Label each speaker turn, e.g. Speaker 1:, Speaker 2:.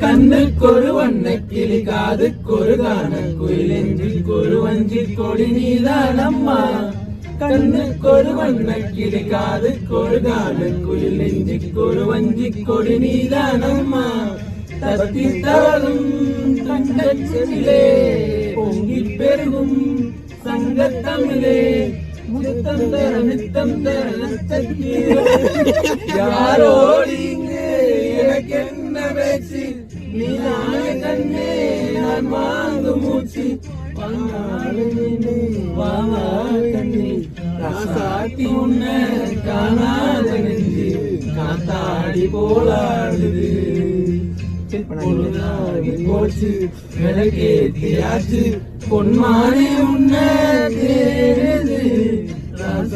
Speaker 1: கண்ணுக்கொரு வண்ண கிளி காதுக்கொரு கான குயிலெஞ்சிக்கொரு வஞ்சி கொடி நீதானம்மா கண்ணுக்கொரு வண்ண கிளி காதுக்கொரு கான குயிலெஞ்சிக்கொரு வஞ்சி கொடி நீதானம்மா தத்தி தவழும் தங்கச்சிலே பொங்கி பெருகும் சங்கத்தமிழே முத்தம் தர நித்தம் தர நத்தக்கீரோ யாரோடி எனக்கு என்ன பேச்சு நீ நானே கண்ணே நான் வாங்கு மூச்சு வாமா கண்ணி ராசாத்தி உன்ன காணாத நெஞ்சு காத்தாடி போலாடுது போச்சு விளக்கேத்தியாச்சு பொன்மானே உன்ன